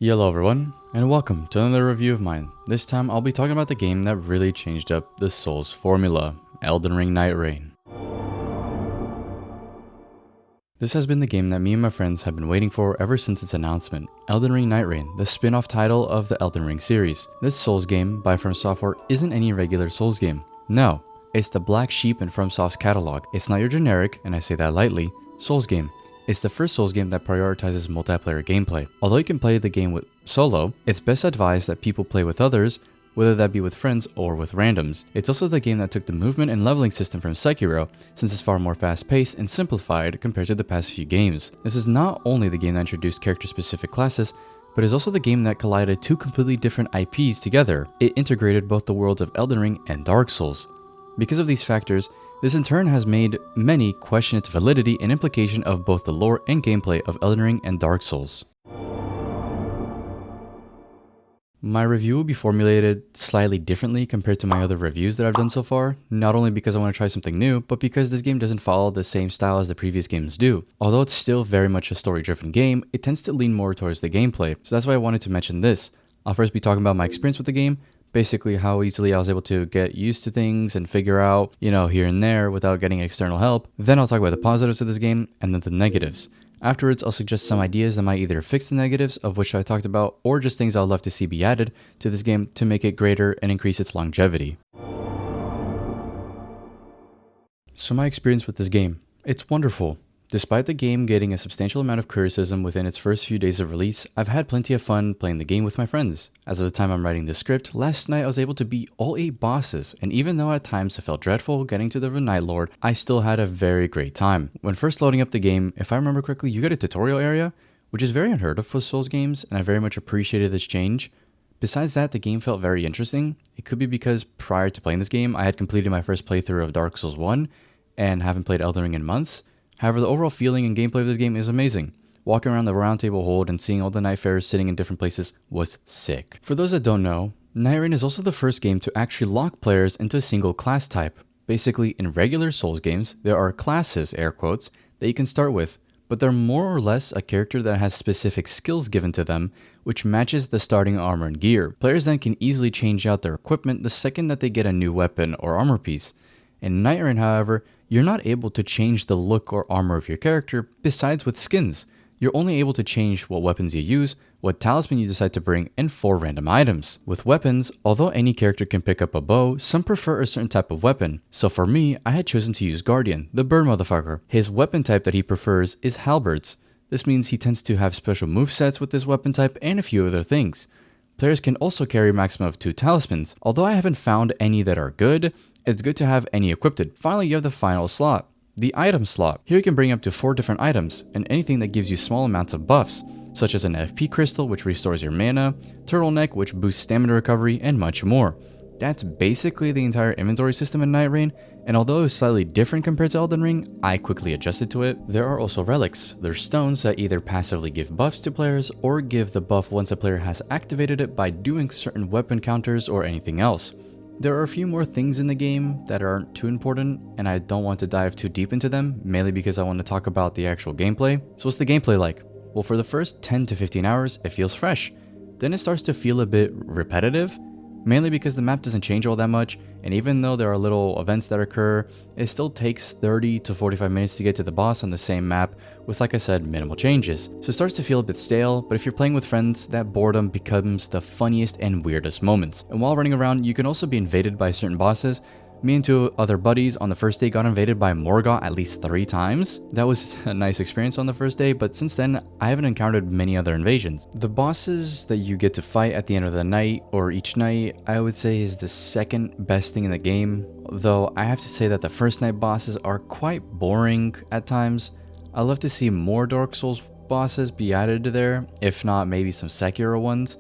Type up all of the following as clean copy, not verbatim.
Hello everyone, and welcome to another review of mine. This time I'll be talking about the game that really changed up the Souls formula, Elden Ring Nightreign. This has been the game that me and my friends have been waiting for ever since its announcement. Elden Ring Nightreign, the spin-off title of the Elden Ring series. This Souls game by FromSoftware isn't any regular Souls game. No, it's the black sheep in FromSoft's catalog. It's not your generic, and I say that lightly, Souls game. It's the first Souls game that prioritizes multiplayer gameplay. Although you can play the game with solo, it's best advised that people play with others, whether that be with friends or with randoms. It's also the game that took the movement and leveling system from Sekiro, since it's far more fast-paced and simplified compared to the past few games. This is not only the game that introduced character-specific classes, but is also the game that collided two completely different IPs together. It integrated both the worlds of Elden Ring and Dark Souls. Because of these factors, this in turn has made many question its validity and implication of both the lore and gameplay of Elden Ring and Dark Souls. My review will be formulated slightly differently compared to my other reviews that I've done so far, not only because I want to try something new, but because this game doesn't follow the same style as the previous games do. Although it's still very much a story-driven game, it tends to lean more towards the gameplay, so that's why I wanted to mention this. I'll first be talking about my experience with the game, basically how easily I was able to get used to things and figure out, here and there without getting external help. Then I'll talk about the positives of this game and then the negatives. Afterwards, I'll suggest some ideas that might either fix the negatives, of which I talked about, or just things I'd love to see be added to this game to make it greater and increase its longevity. So my experience with this game, it's wonderful. Despite the game getting a substantial amount of criticism within its first few days of release, I've had plenty of fun playing the game with my friends. As of the time I'm writing this script, last night I was able to beat all 8 bosses, and even though at times it felt dreadful getting to the Night Lord, I still had a very great time. When first loading up the game, if I remember correctly, you get a tutorial area, which is very unheard of for Souls games, and I very much appreciated this change. Besides that, the game felt very interesting. It could be because prior to playing this game, I had completed my first playthrough of Dark Souls 1, and haven't played Elden Ring in months. However, the overall feeling and gameplay of this game is amazing. Walking around the round table hold and seeing all the Nightfarers sitting in different places was sick. For those that don't know, Nightreign is also the first game to actually lock players into a single class type. Basically, in regular Souls games, there are classes, air quotes, that you can start with, but they're more or less a character that has specific skills given to them, which matches the starting armor and gear. Players then can easily change out their equipment the second that they get a new weapon or armor piece. In Nightreign, however, you're not able to change the look or armor of your character besides with skins. You're only able to change what weapons you use, what talisman you decide to bring, and 4 random items. With weapons, although any character can pick up a bow, some prefer a certain type of weapon. So for me, I had chosen to use Guardian, the bird motherfucker. His weapon type that he prefers is halberds. This means he tends to have special movesets with this weapon type and a few other things. Players can also carry a maximum of 2 talismans. Although I haven't found any that are good, it's good to have any equipped. Finally, you have the final slot, the item slot. Here you can bring up to 4 different items, and anything that gives you small amounts of buffs, such as an FP crystal, which restores your mana, turtleneck, which boosts stamina recovery, and much more. That's basically the entire inventory system in Nightreign, and although it was slightly different compared to Elden Ring, I quickly adjusted to it. There are also relics. They're stones that either passively give buffs to players, or give the buff once a player has activated it by doing certain weapon counters or anything else. There are a few more things in the game that aren't too important, and I don't want to dive too deep into them, mainly because I want to talk about the actual gameplay. So what's the gameplay like? Well, for the first 10 to 15 hours, it feels fresh. Then it starts to feel a bit repetitive, mainly because the map doesn't change all that much, and even though there are little events that occur, it still takes 30 to 45 minutes to get to the boss on the same map with, like I said, minimal changes. So it starts to feel a bit stale, but if you're playing with friends, that boredom becomes the funniest and weirdest moments. And while running around, you can also be invaded by certain bosses. Me and 2 other buddies on the first day got invaded by Morgoth at least 3 times. That was a nice experience on the first day, but since then, I haven't encountered many other invasions. The bosses that you get to fight at the end of the night, or each night, I would say is the second best thing in the game, though I have to say that the first night bosses are quite boring at times. I'd love to see more Dark Souls bosses be added to there, if not maybe some Sekiro ones.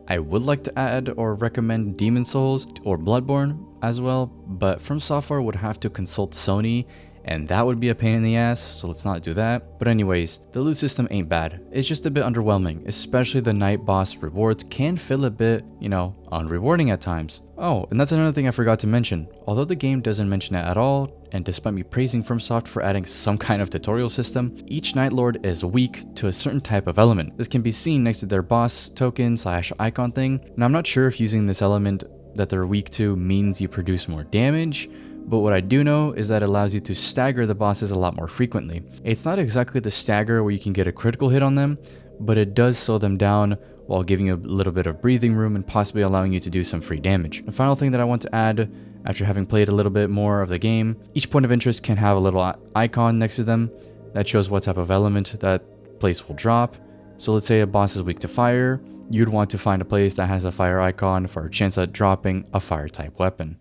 I would like to add or recommend Demon Souls or Bloodborne as well, but FromSoftware would have to consult Sony and that would be a pain in the ass, so let's not do that. But anyways, the loot system ain't bad. It's just a bit underwhelming, especially the night boss rewards can feel a bit, unrewarding at times. Oh, and that's another thing I forgot to mention. Although the game doesn't mention it at all, and despite me praising FromSoft for adding some kind of tutorial system, each Night Lord is weak to a certain type of element. This can be seen next to their boss token / icon thing, and I'm not sure if using this element that they're weak to means you produce more damage, but what I do know is that it allows you to stagger the bosses a lot more frequently. It's not exactly the stagger where you can get a critical hit on them, but it does slow them down while giving you a little bit of breathing room and possibly allowing you to do some free damage. The final thing that I want to add, after having played a little bit more of the game, each point of interest can have a little icon next to them that shows what type of element that place will drop. So let's say a boss is weak to fire, you'd want to find a place that has a fire icon for a chance at dropping a fire type weapon.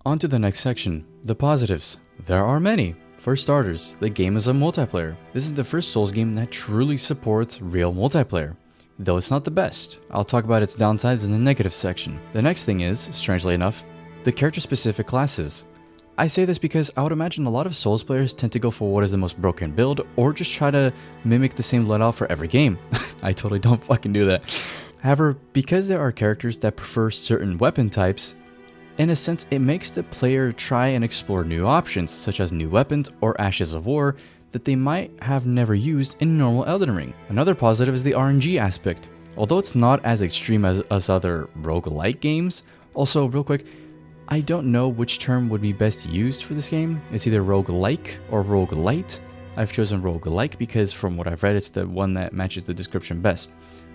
On to the next section, the positives. There are many. For starters, the game is a multiplayer. This is the first Souls game that truly supports real multiplayer. Though it's not the best. I'll talk about its downsides in the negative section. The next thing is, strangely enough, the character-specific classes. I say this because I would imagine a lot of Souls players tend to go for what is the most broken build, or just try to mimic the same loadout for every game. I totally don't fucking do that. However, because there are characters that prefer certain weapon types, in a sense, it makes the player try and explore new options, such as new weapons or Ashes of War, that they might have never used in normal Elden Ring. Another positive is the RNG aspect. Although it's not as extreme as other roguelike games, also real quick, I don't know which term would be best used for this game. It's either roguelike or roguelite. I've chosen roguelike because from what I've read, it's the one that matches the description best.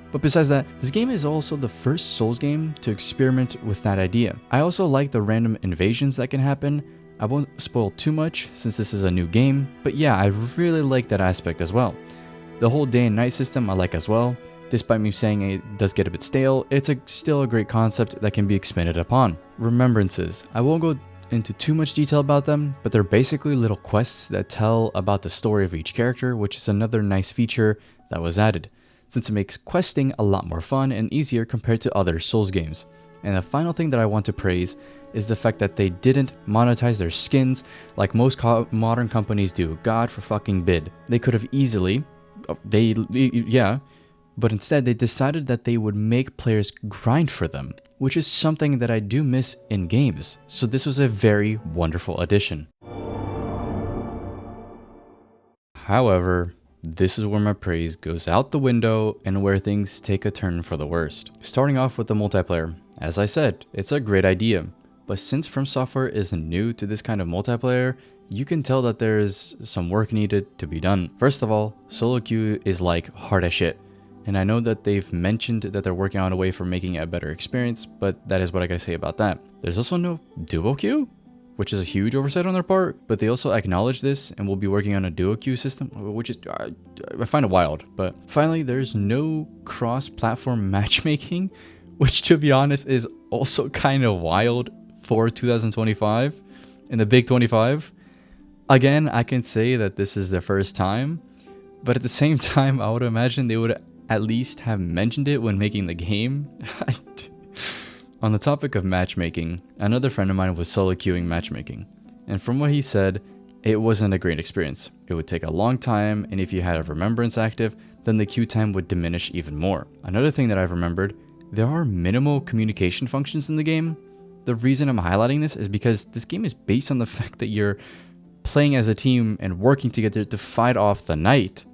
But besides that, this game is also the first Souls game to experiment with that idea. I also like the random invasions that can happen. I won't spoil too much since this is a new game, but yeah, I really like that aspect as well. The whole day and night system I like as well. Despite me saying it does get a bit stale, it's still a great concept that can be expanded upon. Remembrances. I won't go into too much detail about them, but they're basically little quests that tell about the story of each character, which is another nice feature that was added, since it makes questing a lot more fun and easier compared to other Souls games. And the final thing that I want to praise is the fact that they didn't monetize their skins like most modern companies do. God for fucking bid. They could have easily, but instead they decided that they would make players grind for them, which is something that I do miss in games. So this was a very wonderful addition. However, this is where my praise goes out the window and where things take a turn for the worst. Starting off with the multiplayer. As I said, it's a great idea, but since FromSoft is new to this kind of multiplayer, you can tell that there is some work needed to be done. First of all, solo queue is like hard as shit, and I know that they've mentioned that they're working on a way for making it a better experience, but that is what I gotta say about that. There's also no duo queue, which is a huge oversight on their part, but they also acknowledge this and will be working on a duo queue system, which is, I find it wild. But finally, there's no cross-platform matchmaking, which to be honest is also kind of wild for 2025, in the big 25. Again, I can say that this is the first time, but at the same time, I would imagine they would at least have mentioned it when making the game. On the topic of matchmaking, another friend of mine was solo queuing matchmaking, and from what he said, it wasn't a great experience. It would take a long time, and if you had a remembrance active, then the queue time would diminish even more. Another thing that I've remembered, there are minimal communication functions in the game. The reason I'm highlighting this is because this game is based on the fact that you're playing as a team and working together to fight off the night.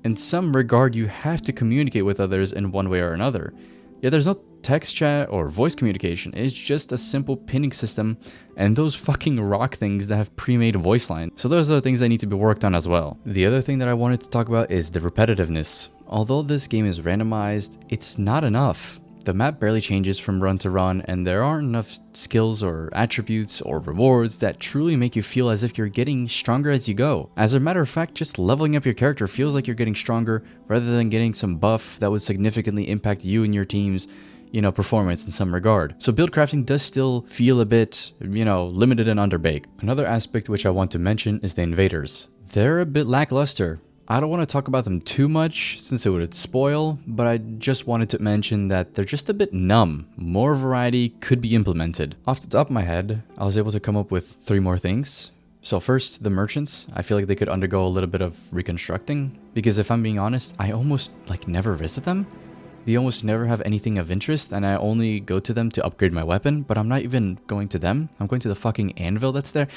In some regard, you have to communicate with others in one way or another. Yet there's no text chat or voice communication. It's just a simple pinning system and those fucking rock things that have pre-made voice lines. So those are the things that need to be worked on as well. The other thing that I wanted to talk about is the repetitiveness. Although this game is randomized, it's not enough. The map barely changes from run to run, and there aren't enough skills or attributes or rewards that truly make you feel as if you're getting stronger as you go. As a matter of fact, just leveling up your character feels like you're getting stronger rather than getting some buff that would significantly impact you and your team's performance in some regard. So build crafting does still feel a bit, limited and underbaked. Another aspect which I want to mention is the invaders. They're a bit lackluster. I don't want to talk about them too much since it would spoil, but I just wanted to mention that they're just a bit numb. More variety could be implemented. Off the top of my head, I was able to come up with 3 more things. So first, the merchants. I feel like they could undergo a little bit of reconstructing, because if I'm being honest, I almost never visit them. They almost never have anything of interest, and I only go to them to upgrade my weapon, but I'm not even going to them. I'm going to the fucking anvil that's there.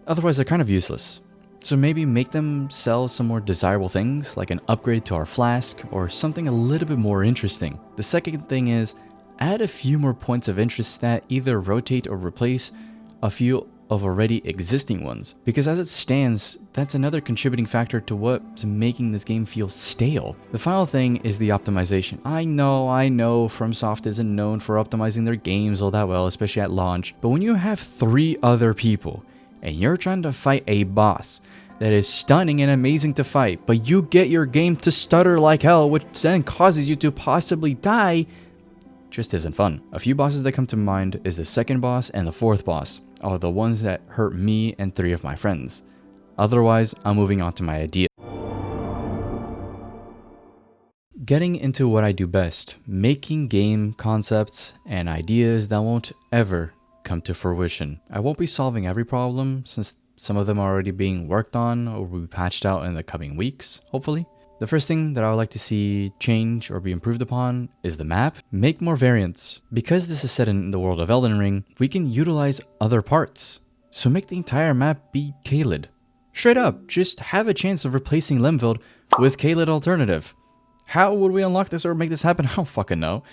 Otherwise, they're kind of useless. So maybe make them sell some more desirable things, like an upgrade to our flask, or something a little bit more interesting. The second thing is, add a few more points of interest that either rotate or replace a few of already existing ones, because as it stands, that's another contributing factor to what's making this game feel stale. The final thing is the optimization. I know FromSoft isn't known for optimizing their games all that well, especially at launch, but when you have 3 other people and you're trying to fight a boss that is stunning and amazing to fight, but you get your game to stutter like hell, which then causes you to possibly die, just isn't fun. A few bosses that come to mind is the second boss and the 4th boss, are the ones that hurt me and 3 of my friends. Otherwise, I'm moving on to my idea. Getting into what I do best, making game concepts and ideas that won't ever come to fruition. I won't be solving every problem since some of them are already being worked on or will be patched out in the coming weeks, hopefully. The first thing that I would like to see change or be improved upon is the map. Make more variants. Because this is set in the world of Elden Ring, we can utilize other parts. So make the entire map be Caelid. Straight up, just have a chance of replacing Limfield with Caelid alternative. How would we unlock this or make this happen? I don't fucking know.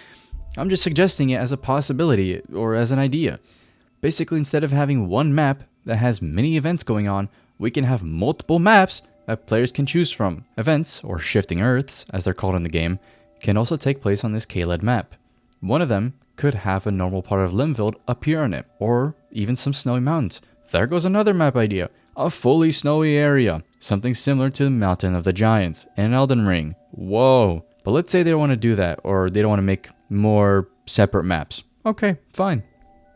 I'm just suggesting it as a possibility or as an idea. Basically, instead of having one map that has many events going on, we can have multiple maps that players can choose from. Events, or shifting earths, as they're called in the game, can also take place on this Caelid map. One of them could have a normal part of Limfield appear on it, or even some snowy mountains. There goes another map idea. A fully snowy area. Something similar to the Mountain of the Giants in Elden Ring. Whoa. But let's say they don't want to do that, or they don't want to make more separate maps. Okay, fine.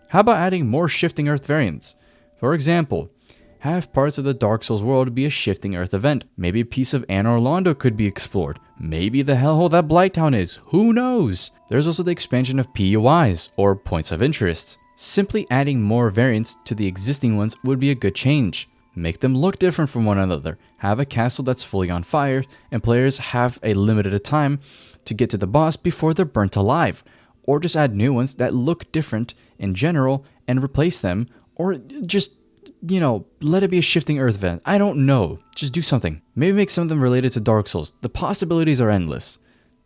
How about adding more shifting earth variants? For example, have parts of the Dark Souls world be a shifting earth event. Maybe a piece of Anor Londo could be explored. Maybe the hellhole that Blighttown is. Who knows? There's also the expansion of POIs, or points of interest. Simply adding more variants to the existing ones would be a good change. Make them look different from one another. Have a castle that's fully on fire, and players have a limited time to get to the boss before they're burnt alive. Or just add new ones that look different in general and replace them, or just let it be a shifting earth event. I don't know. Just do something. Maybe make some of them related to Dark Souls. The possibilities are endless.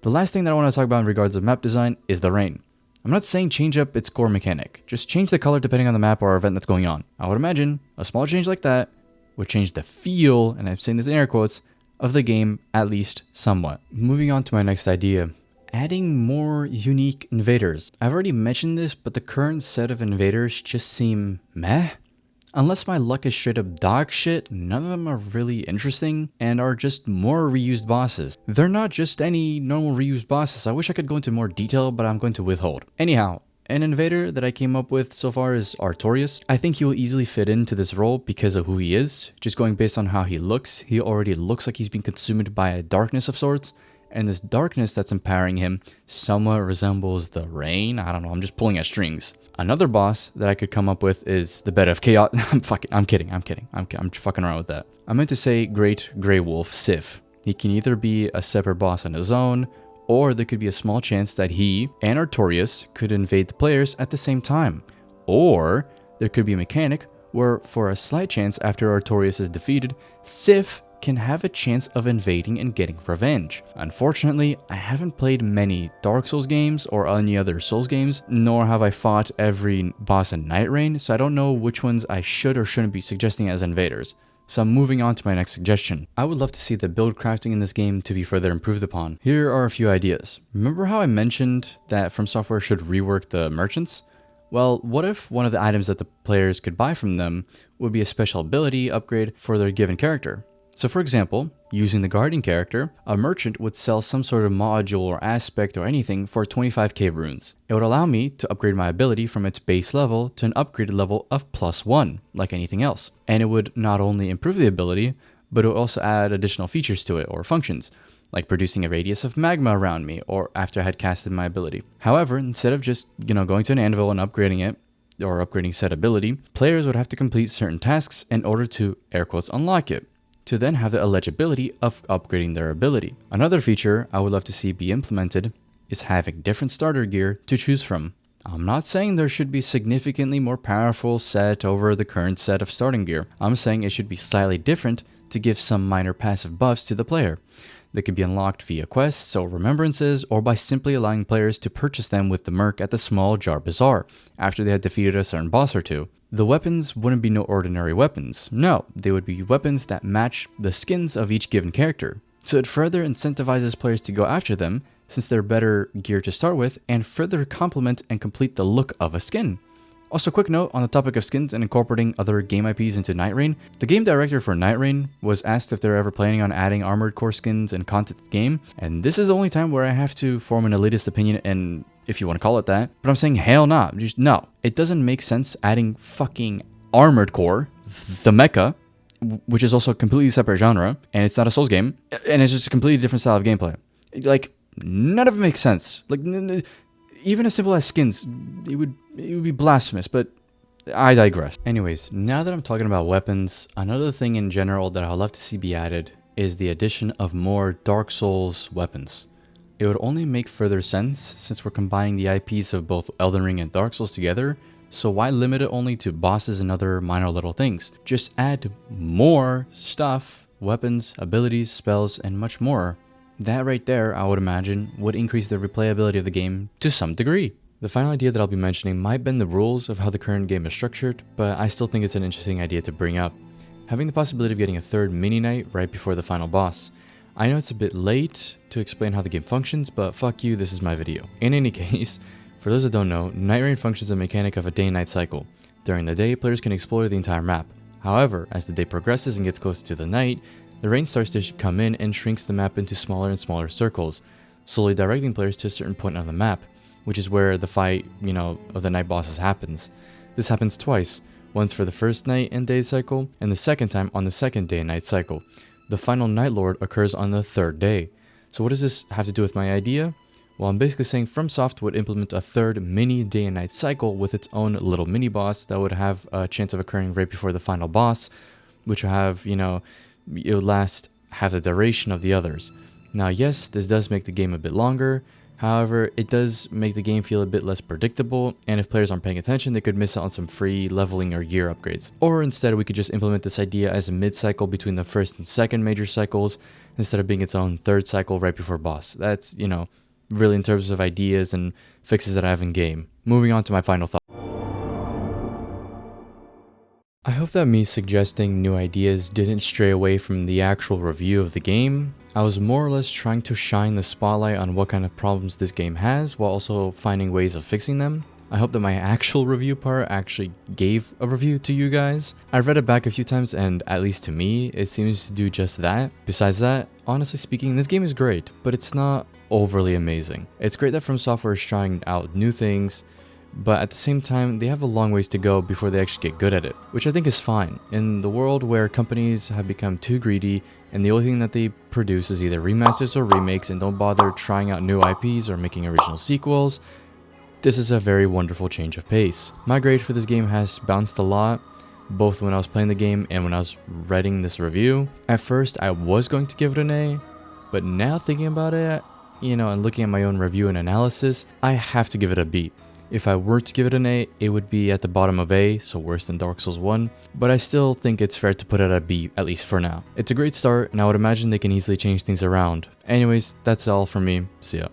The last thing that I want to talk about in regards to map design is the rain. I'm not saying change up its core mechanic. Just change the color depending on the map or event that's going on. I would imagine a small change like that would change the feel, and I'm saying this in air quotes, of the game at least somewhat. Moving on to my next idea. Adding more unique invaders. I've already mentioned this, but the current set of invaders just seem meh. Unless my luck is straight up dog shit, none of them are really interesting and are just more reused bosses. They're not just any normal reused bosses. I wish I could go into more detail, but I'm going to withhold. Anyhow, an invader that I came up with so far is Artorias. I think he will easily fit into this role because of who he is. Just going based on how he already looks like he's been consumed by a darkness of sorts. And this darkness that's empowering him somewhat resembles the rain. I don't know, I'm just pulling at strings. Another boss that I could come up with is the Bed of Chaos. I'm kidding. I'm fucking around with that. I meant to say Great Grey Wolf Sif. He can either be a separate boss on his own, or there could be a small chance that he and Artorias could invade the players at the same time. Or there could be a mechanic where, for a slight chance after Artorias is defeated, Sif can have a chance of invading and getting revenge. Unfortunately, I haven't played many Dark Souls games or any other Souls games, nor have I fought every boss in Nightreign, so I don't know which ones I should or shouldn't be suggesting as invaders. So I'm moving on to my next suggestion. I would love to see the build crafting in this game to be further improved upon. Here are a few ideas. Remember how I mentioned that From Software should rework the merchants? Well, what if one of the items that the players could buy from them would be a special ability upgrade for their given character? So for example, using the Guardian character, a merchant would sell some sort of module or aspect or anything for 25k runes. It would allow me to upgrade my ability from its base level to an upgraded level of +1, like anything else. And it would not only improve the ability, but it will also add additional features to it or functions, like producing a radius of magma around me or after I had casted my ability. However, instead of just, going to an anvil and upgrading it, or upgrading said ability, players would have to complete certain tasks in order to, air quotes, unlock it, to then have the eligibility of upgrading their ability. Another feature I would love to see be implemented is having different starter gear to choose from. I'm not saying there should be significantly more powerful set over the current set of starting gear. I'm saying it should be slightly different to give some minor passive buffs to the player. They could be unlocked via quests or remembrances, or by simply allowing players to purchase them with the merc at the small jar bazaar after they had defeated a certain boss or two. The weapons wouldn't be no ordinary weapons. No, they would be weapons that match the skins of each given character. So it further incentivizes players to go after them, since they're better gear to start with, and further complement and complete the look of a skin. Also, quick note on the topic of skins and incorporating other game IPs into Nightreign. The game director for Nightreign was asked if they're ever planning on adding Armored Core skins and content to the game, and this is the only time where I have to form an elitist opinion, and if you want to call it that, but I'm saying hell nah, just no. It doesn't make sense adding fucking Armored Core, the mecha, which is also a completely separate genre, and it's not a Souls game, and it's just a completely different style of gameplay. Like, none of it makes sense. Like, even as simple as skins, it would be blasphemous, but I digress. Anyways, now that I'm talking about weapons, another thing in general that I'd love to see be added is the addition of more Dark Souls weapons. It would only make further sense since we're combining the IPs of both Elden Ring and Dark Souls together, so why limit it only to bosses and other minor little things? Just add more stuff, weapons, abilities, spells, and much more. That right there, I would imagine, would increase the replayability of the game to some degree. The final idea that I'll be mentioning might bend the rules of how the current game is structured, but I still think it's an interesting idea to bring up. Having the possibility of getting a third mini-night right before the final boss. I know it's a bit late to explain how the game functions, but fuck you, this is my video. In any case, for those that don't know, Nightreign functions a mechanic of a day and night cycle. During the day, players can explore the entire map. However, as the day progresses and gets closer to the night, the rain starts to come in and shrinks the map into smaller and smaller circles, slowly directing players to a certain point on the map, which is where the fight, of the night bosses happens. This happens twice, once for the first night and day cycle, and the second time on the second day and night cycle. The final Night Lord occurs on the third day. So what does this have to do with my idea? Well, I'm basically saying FromSoft would implement a third mini day and night cycle with its own little mini boss that would have a chance of occurring right before the final boss, which will have, it would last half the duration of the others. Now, yes, this does make the game a bit longer. However, it does make the game feel a bit less predictable, and if players aren't paying attention, they could miss out on some free leveling or gear upgrades. Or instead, we could just implement this idea as a mid-cycle between the first and second major cycles, instead of being its own third cycle right before boss. That's, really in terms of ideas and fixes that I have in game. Moving on to my final thought. I hope that me suggesting new ideas didn't stray away from the actual review of the game. I was more or less trying to shine the spotlight on what kind of problems this game has while also finding ways of fixing them. I hope that my actual review part actually gave a review to you guys. I've read it back a few times and at least to me, it seems to do just that. Besides that, honestly speaking, this game is great, but it's not overly amazing. It's great that From Software is trying out new things, but at the same time, they have a long ways to go before they actually get good at it, which I think is fine. In the world where companies have become too greedy and the only thing that they produce is either remasters or remakes and don't bother trying out new IPs or making original sequels, this is a very wonderful change of pace. My grade for this game has bounced a lot, both when I was playing the game and when I was writing this review. At first, I was going to give it an A, but now thinking about it, and looking at my own review and analysis, I have to give it a B. If I were to give it an A, it would be at the bottom of A, so worse than Dark Souls 1, but I still think it's fair to put it at B, at least for now. It's a great start, and I would imagine they can easily change things around. Anyways, that's all from me. See ya.